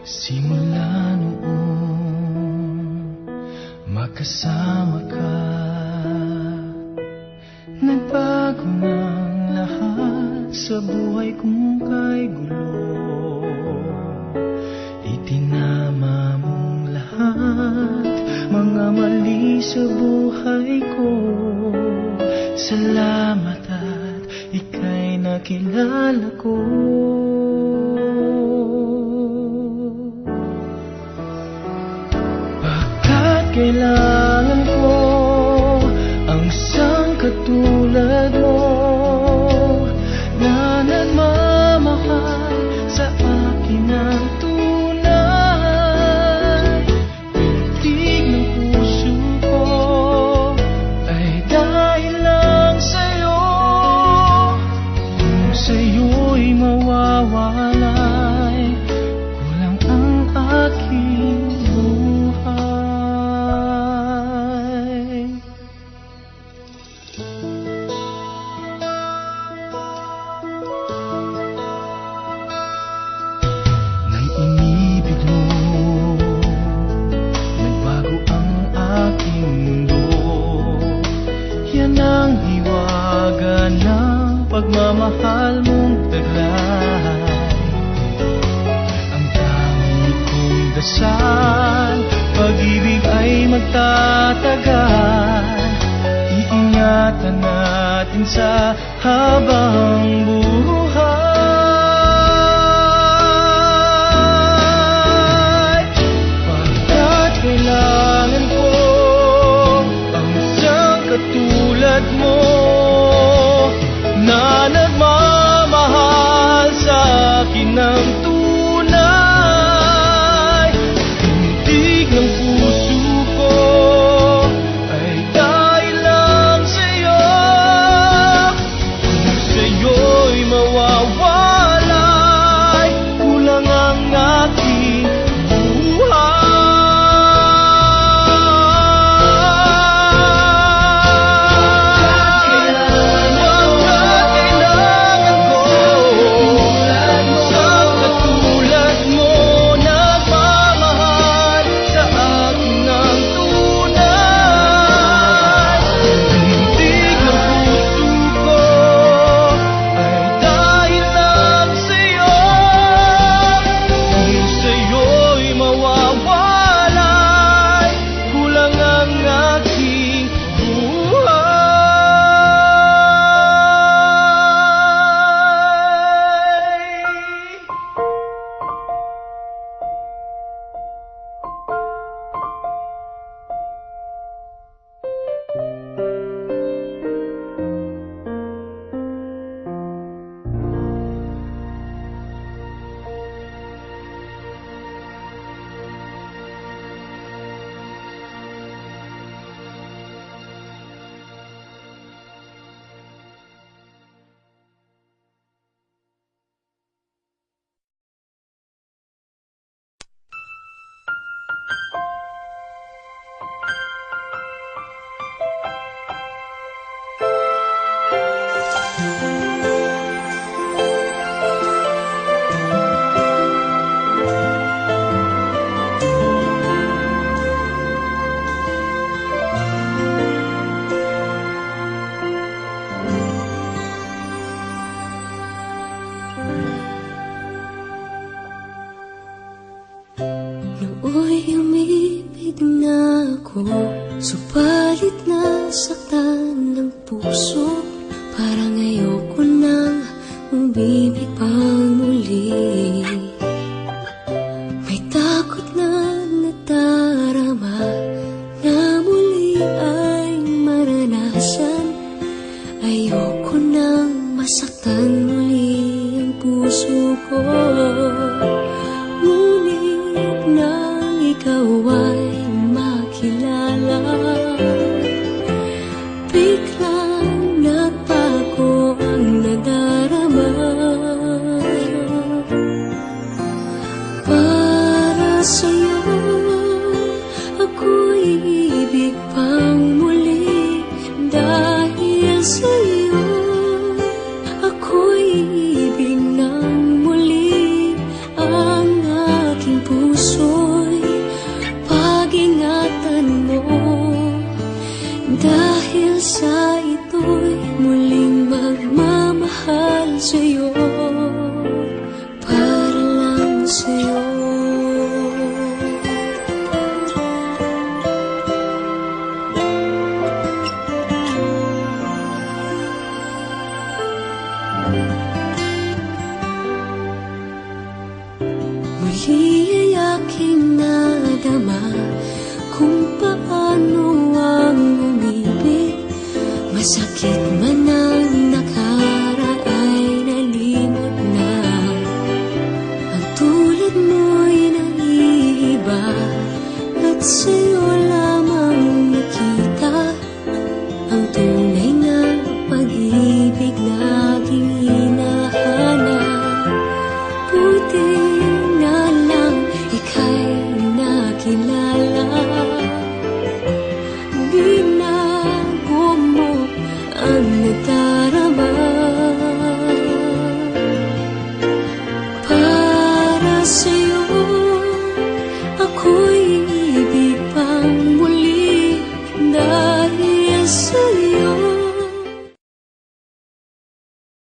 Simula noong magkasama ka, nagbago ng lahat sa buhay kong kay gulo. Itinama mong lahat, mga mali sa buhay ko. Salamat at ika'y nakilala ko. Kailangan ko ang isang katulad mo na nagmamahal sa akin ng tunay. Pintig ng puso ko ay dahil lang sa'yo. Kung sa'yo'y mawawalay, kulang ang aking buhay. Nang inibig mo, nagbago ang aking mundo. Yan ang hiwaga ng pagmamahal mong taglay. Ang tangi kong dasal, pag-ibig ay magtatagal. Iingatan natin sa habang buhay. Pagkat kailangan ko ang isang katulad mo na nagmamahal sa akin ng tunay. Tindig ng puso ko ay dahil lang sa'yo. Kung sa'yo'y mawawalay, kulang ang aking Nooy umibig na ako, subalit nasaktan ng puso. Parang ayoko nang umibig pa muli. May takot na nadarama na muli ay maranasan. Ayoko nang masaktan muli ang puso ko. Nang ikaw ay makilala, biglang na isa ito'y muling magmamahal sa'yo.